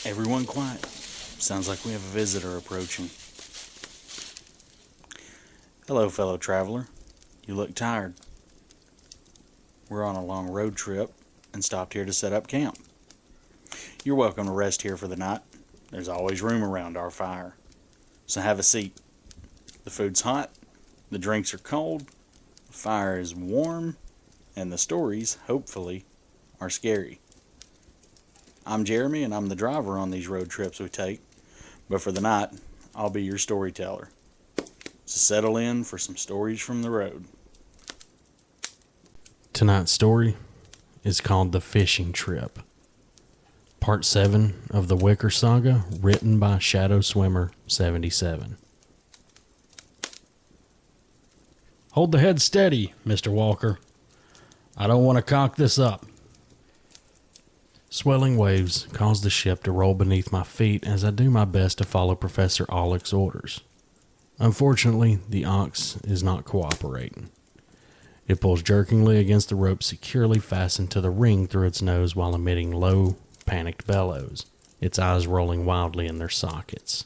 Everyone quiet. Sounds like we have a visitor approaching. Hello, fellow traveler. You look tired. We're on a long road trip and stopped here to set up camp. You're welcome to rest here for the night. There's always room around our fire. So have a seat. The food's hot, the drinks are cold, the fire is warm, and the stories, hopefully, are scary. I'm Jeremy, and I'm the driver on these road trips we take, but for the night, I'll be your storyteller. So settle in for some stories from the road. Tonight's story is called The Fishing Trip. Part 7 of the Wicker Saga, written by Shadow Swimmer 77. Hold the head steady, Mr. Walker. I don't want to cock this up. Swelling waves cause the ship to roll beneath my feet as I do my best to follow Professor Olik's orders. Unfortunately, the ox is not cooperating. It pulls jerkingly against the rope securely fastened to the ring through its nose while emitting low, panicked bellows, its eyes rolling wildly in their sockets.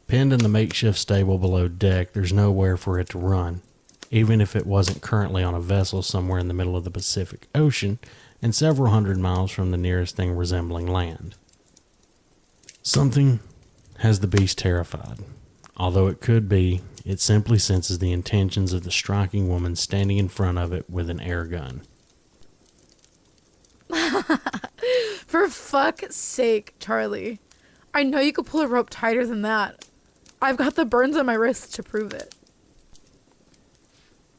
Pinned in the makeshift stable below deck, there's nowhere for it to run, even if it wasn't currently on a vessel somewhere in the middle of the Pacific Ocean and several hundred miles from the nearest thing resembling land. Something has the beast terrified. Although it could be, it simply senses the intentions of the striking woman standing in front of it with an air gun. For fuck's sake, Charlie. I know you could pull a rope tighter than that. I've got the burns on my wrists to prove it.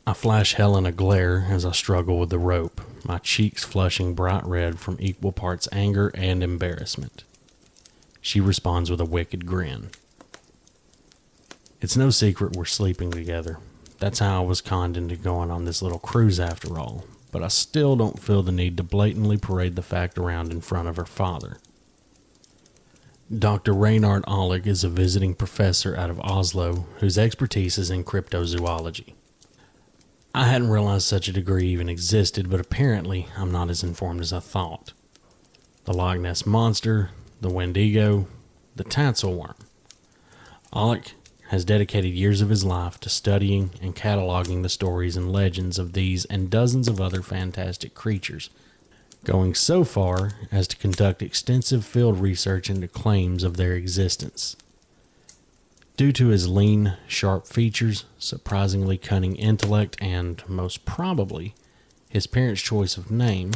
I flash Helen a glare as I struggle with the rope, my cheeks flushing bright red from equal parts anger and embarrassment. She responds with a wicked grin. It's no secret we're sleeping together. That's how I was conned into going on this little cruise after all, but I still don't feel the need to blatantly parade the fact around in front of her father. Dr. Reynard Olik is a visiting professor out of Oslo whose expertise is in cryptozoology. I hadn't realized such a degree even existed, but apparently I'm not as informed as I thought. The Loch Ness Monster, the Wendigo, the Tatzelworm. Olik has dedicated years of his life to studying and cataloging the stories and legends of these and dozens of other fantastic creatures, going so far as to conduct extensive field research into claims of their existence. Due to his lean, sharp features, surprisingly cunning intellect, and, most probably, his parents' choice of name,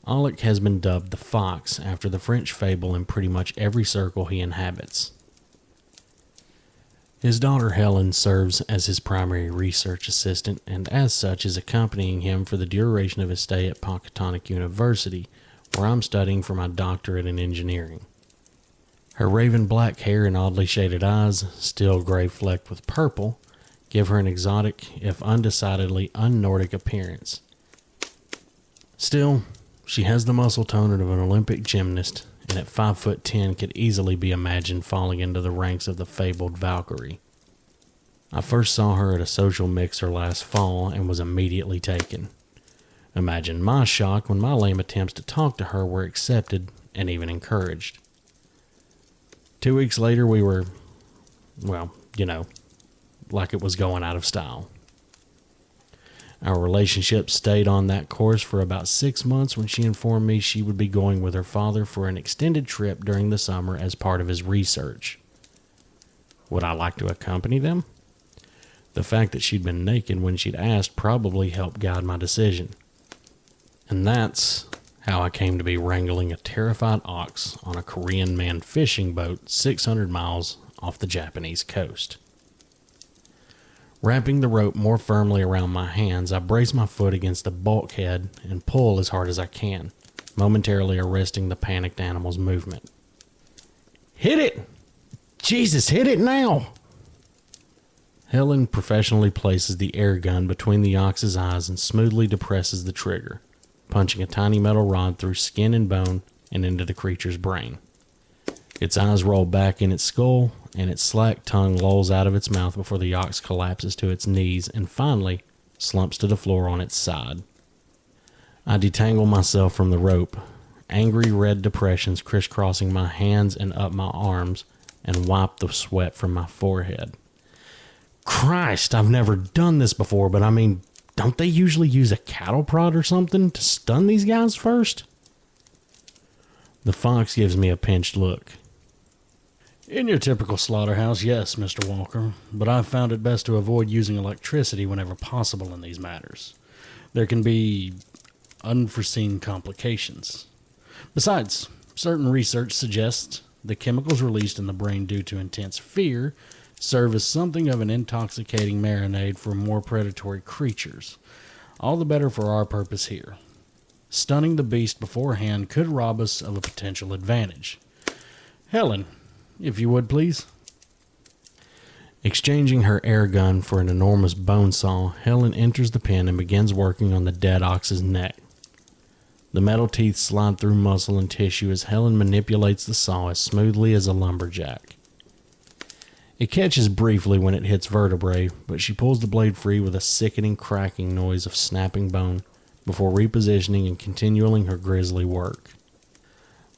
Olik has been dubbed the Fox after the French fable in pretty much every circle he inhabits. His daughter Helen serves as his primary research assistant and as such is accompanying him for the duration of his stay at Pocatonic University, where I'm studying for my doctorate in engineering. Her raven black hair and oddly shaded eyes, still gray flecked with purple, give her an exotic, if undecidedly un-Nordic appearance. Still, she has the muscle tone of an Olympic gymnast, and at 5'10" could easily be imagined falling into the ranks of the fabled Valkyrie. I first saw her at a social mixer last fall and was immediately taken. Imagine my shock when my lame attempts to talk to her were accepted and even encouraged. 2 weeks later we were, well, like it was going out of style. Our relationship stayed on that course for about 6 months when she informed me she would be going with her father for an extended trip during the summer as part of his research. Would I like to accompany them? The fact that she'd been naked when she'd asked probably helped guide my decision. And that's how I came to be wrangling a terrified ox on a Korean manned fishing boat 600 miles off the Japanese coast. Wrapping the rope more firmly around my hands, I brace my foot against the bulkhead and pull as hard as I can, momentarily arresting the panicked animal's movement. Hit it! Jesus, hit it now! Helen professionally places the air gun between the ox's eyes and smoothly depresses the trigger, punching a tiny metal rod through skin and bone and into the creature's brain. Its eyes roll back in its skull, and its slack tongue lolls out of its mouth before the ox collapses to its knees and finally slumps to the floor on its side. I detangle myself from the rope, angry red depressions crisscrossing my hands and up my arms, and wiped the sweat from my forehead. Christ, I've never done this before, but I mean, don't they usually use a cattle prod or something to stun these guys first? The fox gives me a pinched look. In your typical slaughterhouse, yes, Mr. Walker, but I've found it best to avoid using electricity whenever possible in these matters. There can be unforeseen complications. Besides, certain research suggests the chemicals released in the brain due to intense fear serve as something of an intoxicating marinade for more predatory creatures. All the better for our purpose here. Stunning the beast beforehand could rob us of a potential advantage. Helen, if you would, please. Exchanging her air gun for an enormous bone saw, Helen enters the pen and begins working on the dead ox's neck. The metal teeth slide through muscle and tissue as Helen manipulates the saw as smoothly as a lumberjack. It catches briefly when it hits vertebrae, but she pulls the blade free with a sickening cracking noise of snapping bone before repositioning and continuing her grisly work.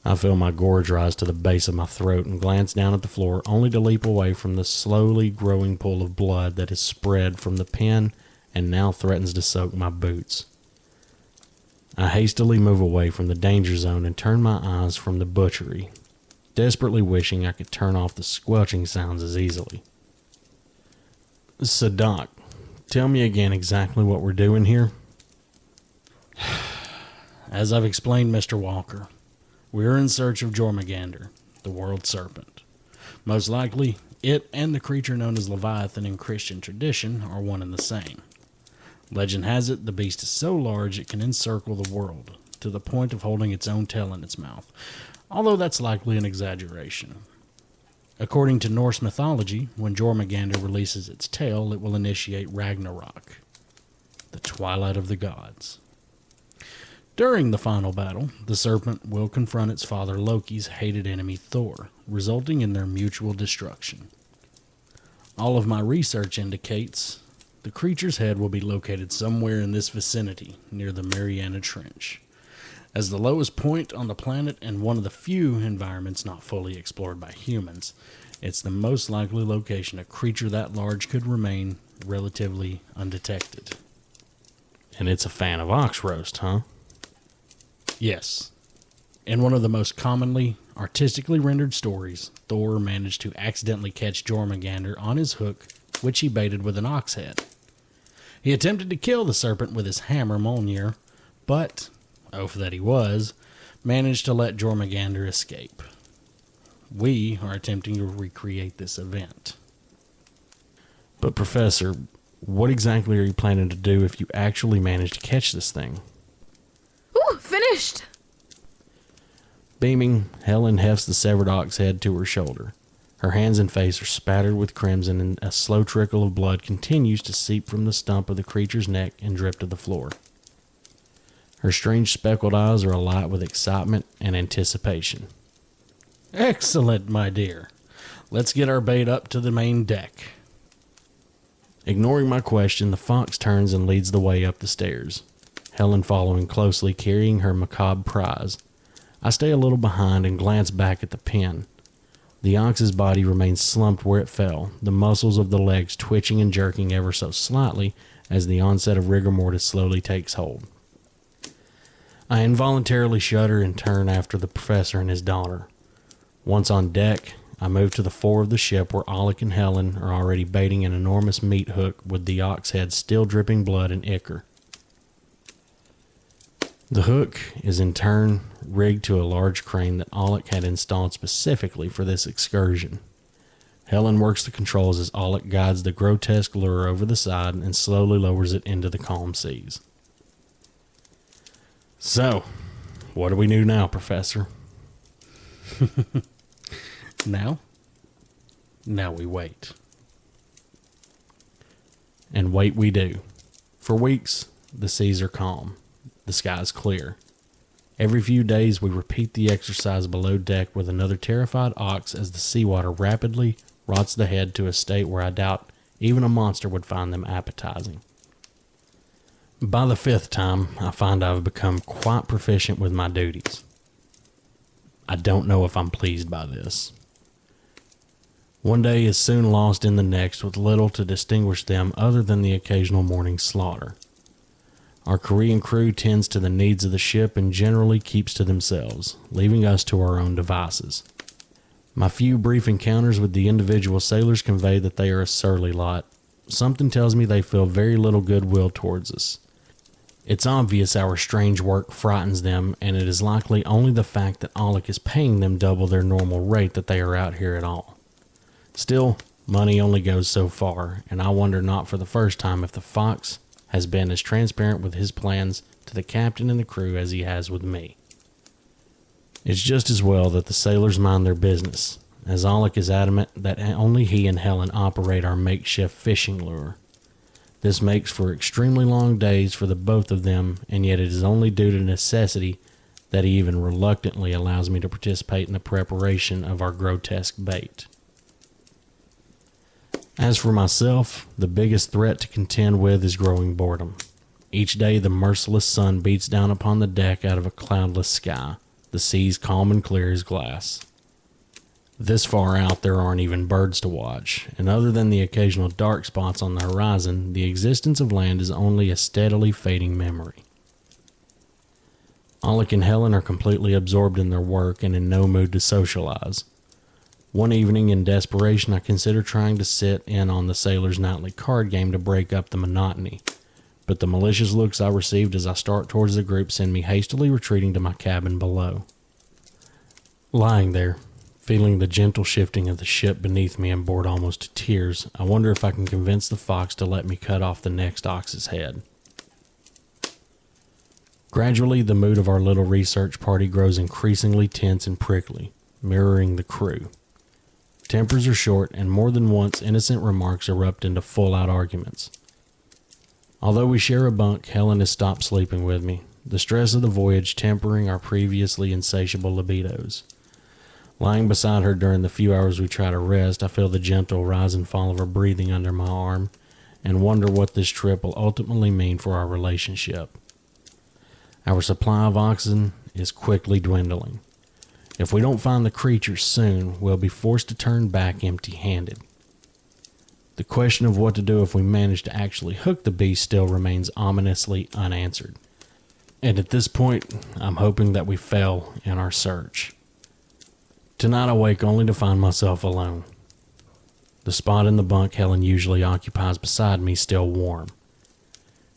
I feel my gorge rise to the base of my throat and glance down at the floor, only to leap away from the slowly growing pool of blood that has spread from the pen and now threatens to soak my boots. I hastily move away from the danger zone and turn my eyes from the butchery, desperately wishing I could turn off the squelching sounds as easily. So, Doc, tell me again exactly what we're doing here. As I've explained, Mr. Walker, we are in search of Jormungandr, the world serpent. Most likely, it and the creature known as Leviathan in Christian tradition are one and the same. Legend has it the beast is so large it can encircle the world, to the point of holding its own tail in its mouth, although that's likely an exaggeration. According to Norse mythology, when Jormungandr releases its tail, it will initiate Ragnarok, the twilight of the gods. During the final battle, the serpent will confront its father Loki's hated enemy Thor, resulting in their mutual destruction. All of my research indicates the creature's head will be located somewhere in this vicinity, near the Mariana Trench. As the lowest point on the planet and one of the few environments not fully explored by humans, it's the most likely location a creature that large could remain relatively undetected. And it's a fan of ox roast, huh? Yes. In one of the most commonly artistically rendered stories, Thor managed to accidentally catch Jormungandr on his hook, which he baited with an ox head. He attempted to kill the serpent with his hammer Mjolnir, but, oaf that he was, managed to let Jormungandr escape. We are attempting to recreate this event. But Professor, what exactly are you planning to do if you actually manage to catch this thing? Ooh, finished! Beaming, Helen hefts the severed ox head to her shoulder. Her hands and face are spattered with crimson, and a slow trickle of blood continues to seep from the stump of the creature's neck and drip to the floor. Her strange speckled eyes are alight with excitement and anticipation. Excellent, my dear. Let's get our bait up to the main deck. Ignoring my question, the fox turns and leads the way up the stairs, Helen following closely, carrying her macabre prize. I stay a little behind and glance back at the pen. The ox's body remains slumped where it fell, the muscles of the legs twitching and jerking ever so slightly as the onset of rigor mortis slowly takes hold. I involuntarily shudder and turn after the professor and his daughter. Once on deck, I move to the fore of the ship where Olik and Helen are already baiting an enormous meat hook with the ox head still dripping blood and ichor. The hook is in turn rigged to a large crane that Olik had installed specifically for this excursion. Helen works the controls as Olik guides the grotesque lure over the side and slowly lowers it into the calm seas. So, what do we do now, Professor? Now we wait. And wait we do. For weeks, the seas are calm. The sky is clear. Every few days, we repeat the exercise below deck with another terrified ox as the seawater rapidly rots the head to a state where I doubt even a monster would find them appetizing. By the fifth time, I find I've become quite proficient with my duties. I don't know if I'm pleased by this. One day is soon lost in the next with little to distinguish them other than the occasional morning slaughter. Our Korean crew tends to the needs of the ship and generally keeps to themselves, leaving us to our own devices. My few brief encounters with the individual sailors convey that they are a surly lot. Something tells me they feel very little goodwill towards us. It's obvious our strange work frightens them, and it is likely only the fact that Olik is paying them double their normal rate that they are out here at all. Still, money only goes so far, and I wonder not for the first time if the Fox has been as transparent with his plans to the captain and the crew as he has with me. It's just as well that the sailors mind their business, as Olik is adamant that only he and Helen operate our makeshift fishing lure. This makes for extremely long days for the both of them, and yet it is only due to necessity that he even reluctantly allows me to participate in the preparation of our grotesque bait. As for myself, the biggest threat to contend with is growing boredom. Each day the merciless sun beats down upon the deck out of a cloudless sky, the seas calm and clear as glass. This far out there aren't even birds to watch, and other than the occasional dark spots on the horizon, the existence of land is only a steadily fading memory. Olik and Helen are completely absorbed in their work and in no mood to socialize. One evening, in desperation, I consider trying to sit in on the sailors' nightly card game to break up the monotony, but the malicious looks I received as I start towards the group send me hastily retreating to my cabin below. Lying there, feeling the gentle shifting of the ship beneath me and bored almost to tears, I wonder if I can convince the Fox to let me cut off the next ox's head. Gradually, the mood of our little research party grows increasingly tense and prickly, mirroring the crew. Tempers are short, and more than once innocent remarks erupt into full-out arguments. Although we share a bunk, Helen has stopped sleeping with me, the stress of the voyage tempering our previously insatiable libidos. Lying beside her during the few hours we try to rest, I feel the gentle rise and fall of her breathing under my arm, and wonder what this trip will ultimately mean for our relationship. Our supply of oxygen is quickly dwindling. If we don't find the creature soon, we'll be forced to turn back empty-handed. The question of what to do if we manage to actually hook the beast still remains ominously unanswered. And at this point, I'm hoping that we fail in our search. Tonight I wake only to find myself alone. The spot in the bunk Helen usually occupies beside me still warm.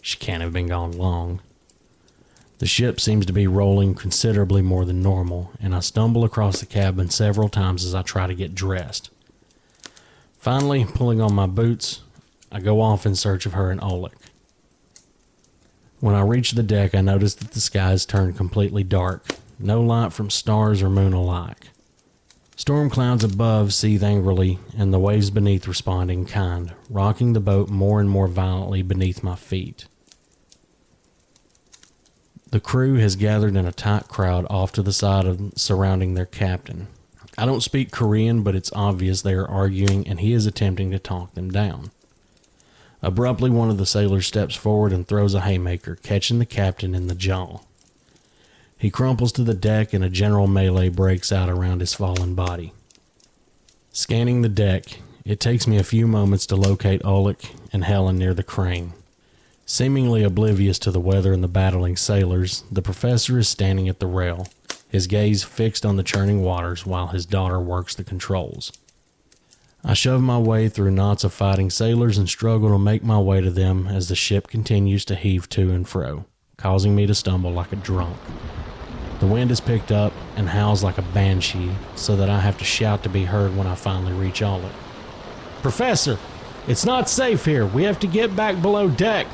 She can't have been gone long. The ship seems to be rolling considerably more than normal, and I stumble across the cabin several times as I try to get dressed. Finally, pulling on my boots, I go off in search of her and Olik. When I reach the deck, I notice that the sky has turned completely dark, no light from stars or moon alike. Storm clouds above seethe angrily, and the waves beneath respond in kind, rocking the boat more and more violently beneath my feet. The crew has gathered in a tight crowd off to the side surrounding their captain. I don't speak Korean, but it's obvious they are arguing and he is attempting to talk them down. Abruptly, one of the sailors steps forward and throws a haymaker, catching the captain in the jaw. He crumples to the deck and a general melee breaks out around his fallen body. Scanning the deck, it takes me a few moments to locate Olik and Helen near the crane. Seemingly oblivious to the weather and the battling sailors, the professor is standing at the rail, his gaze fixed on the churning waters while his daughter works the controls. I shove my way through knots of fighting sailors and struggle to make my way to them as the ship continues to heave to and fro, causing me to stumble like a drunk. The wind has picked up and howls like a banshee, so that I have to shout to be heard when I finally reach Olik. "Professor, it's not safe here. We have to get back below deck."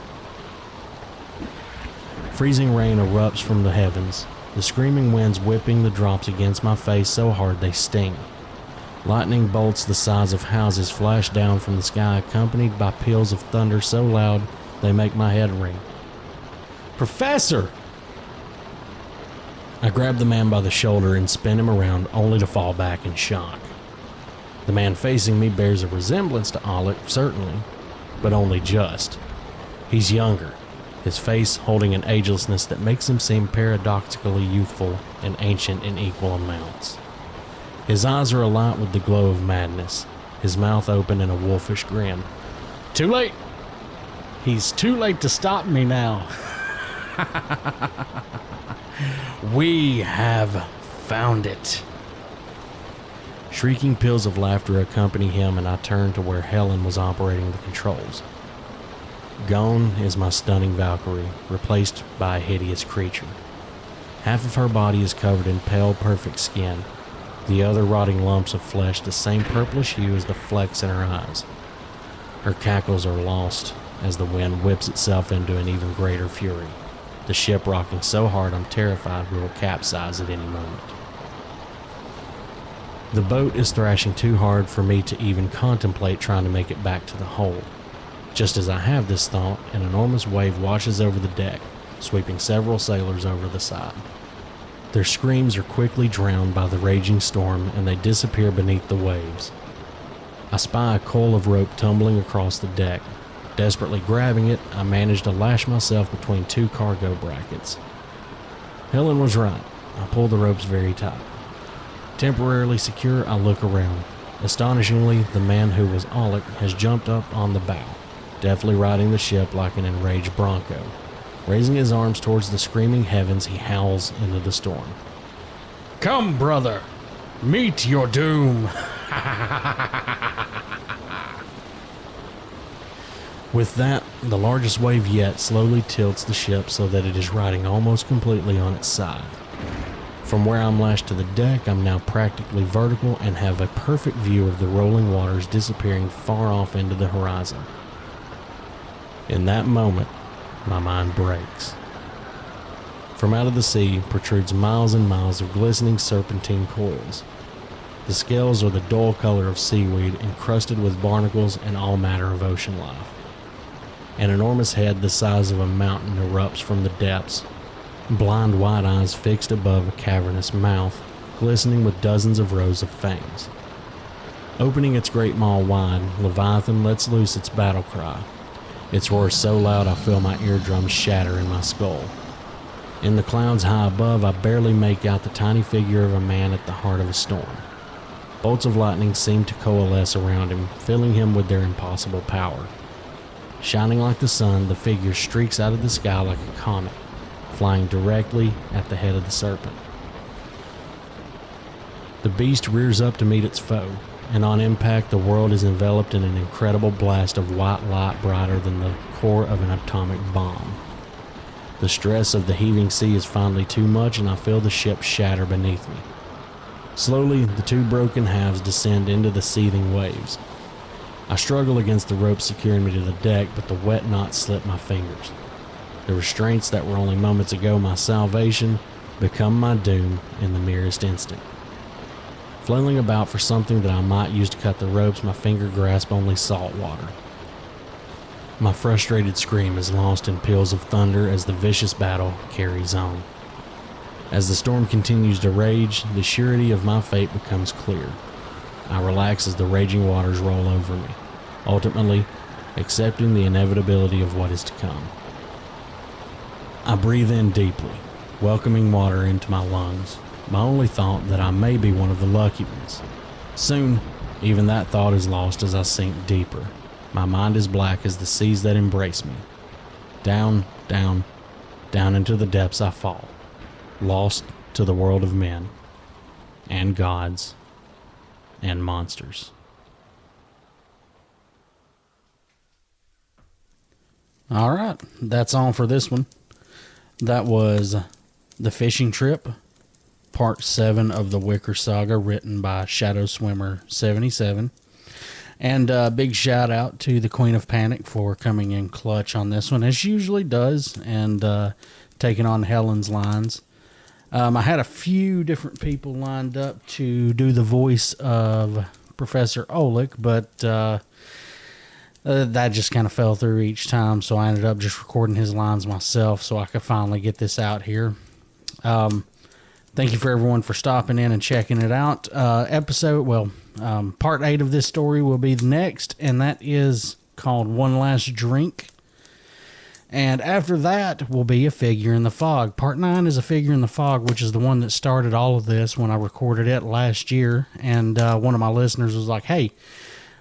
Freezing rain erupts from the heavens, the screaming winds whipping the drops against my face so hard they sting. Lightning bolts the size of houses flash down from the sky, accompanied by peals of thunder so loud they make my head ring. "Professor!" I grab the man by the shoulder and spin him around, only to fall back in shock. The man facing me bears a resemblance to Olik, certainly, but only just. He's younger, his face holding an agelessness that makes him seem paradoxically youthful and ancient in equal amounts. His eyes are alight with the glow of madness, his mouth open in a wolfish grin. Too late! He's too late to stop me now. We have found it. Shrieking peals of laughter accompany him, and I turn to where Helen was operating the controls. Gone is my stunning Valkyrie, replaced by a hideous creature. Half of her body is covered in pale, perfect skin, the other rotting lumps of flesh the same purplish hue as the flecks in her eyes. Her cackles are lost as the wind whips itself into an even greater fury, the ship rocking so hard I'm terrified we will capsize at any moment. The boat is thrashing too hard for me to even contemplate trying to make it back to the hold. Just as I have this thought, an enormous wave washes over the deck, sweeping several sailors over the side. Their screams are quickly drowned by the raging storm, and they disappear beneath the waves. I spy a coil of rope tumbling across the deck. Desperately grabbing it, I manage to lash myself between two cargo brackets. Helen was right. I pull the ropes very tight. Temporarily secure, I look around. Astonishingly, the man who was Olik has jumped up on the bow, deftly riding the ship like an enraged bronco. Raising his arms towards the screaming heavens, he howls into the storm. Come, brother, meet your doom. With that, the largest wave yet slowly tilts the ship so that it is riding almost completely on its side. From where I'm lashed to the deck, I'm now practically vertical and have a perfect view of the rolling waters disappearing far off into the horizon. In that moment, my mind breaks. From out of the sea protrudes miles and miles of glistening serpentine coils. The scales are the dull color of seaweed encrusted with barnacles and all matter of ocean life. An enormous head the size of a mountain erupts from the depths, blind white eyes fixed above a cavernous mouth, glistening with dozens of rows of fangs. Opening its great maw wide, Leviathan lets loose its battle cry. Its roar so loud I feel my eardrums shatter in my skull. In the clouds high above, I barely make out the tiny figure of a man at the heart of a storm. Bolts of lightning seem to coalesce around him, filling him with their impossible power. Shining like the sun, the figure streaks out of the sky like a comet, flying directly at the head of the serpent. The beast rears up to meet its foe, and on impact the world is enveloped in an incredible blast of white light brighter than the core of an atomic bomb. The stress of the heaving sea is finally too much, and I feel the ship shatter beneath me. Slowly, the two broken halves descend into the seething waves. I struggle against the rope securing me to the deck, but the wet knots slip my fingers. The restraints that were only moments ago my salvation become my doom in the merest instant. Flailing about for something that I might use to cut the ropes, my finger grasps only salt water. My frustrated scream is lost in peals of thunder as the vicious battle carries on. As the storm continues to rage, the surety of my fate becomes clear. I relax as the raging waters roll over me, ultimately accepting the inevitability of what is to come. I breathe in deeply, welcoming water into my lungs, my only thought that I may be one of the lucky ones. Soon, even that thought is lost as I sink deeper. My mind is black as the seas that embrace me. Down, down, down into the depths I fall, lost to the world of men, and gods, and monsters. All right, that's all for this one. That was The Fishing Trip, Part 7 of the Wicker Saga, written by Shadow Swimmer 77. And a big shout out to the Queen of Panic for coming in clutch on this one, as she usually does, and taking on Helen's lines. I had a few different people lined up to do the voice of Professor Olik, but that just kind of fell through each time, so I ended up just recording his lines myself so I could finally get this out here. Thank you for everyone for stopping in and checking it out. Part 8 of this story will be the next, and that is called One Last Drink. And after that will be A Figure in the Fog. Part 9 is A Figure in the Fog, which is the one that started all of this when I recorded it last year. And one of my listeners was like, hey,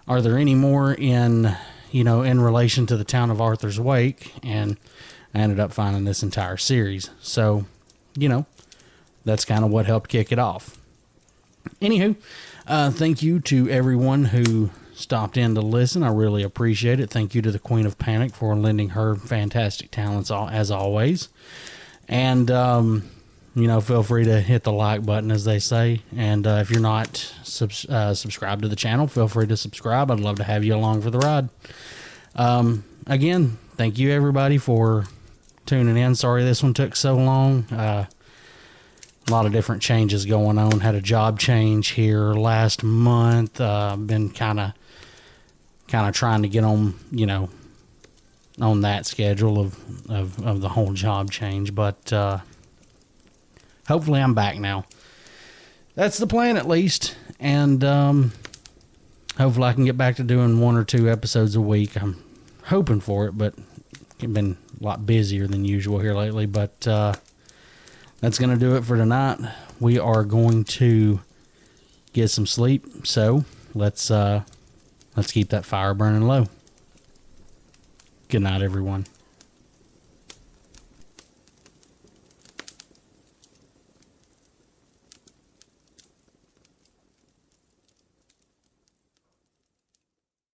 are there any more in relation to the town of Arthur's Wake? And I ended up finding this entire series. So, that's kind of what helped kick it off. Anywho, thank you to everyone who stopped in to listen. I really appreciate it. Thank you to the Queen of Panic for lending her fantastic talents as always. And, feel free to hit the like button, as they say. And if you're not subscribed to the channel, feel free to subscribe. I'd love to have you along for the ride. Again, thank you everybody for tuning in. Sorry this one took so long. A lot of different changes going on. Had a job change here last month. Been kind of trying to get on, on that schedule of the whole job change. But hopefully I'm back now. That's the plan, at least. And hopefully I can get back to doing 1 or 2 episodes a week. I'm hoping for it, but I've been a lot busier than usual here lately. But that's going to do it for tonight. We are going to get some sleep. So let's keep that fire burning low. Good night, everyone.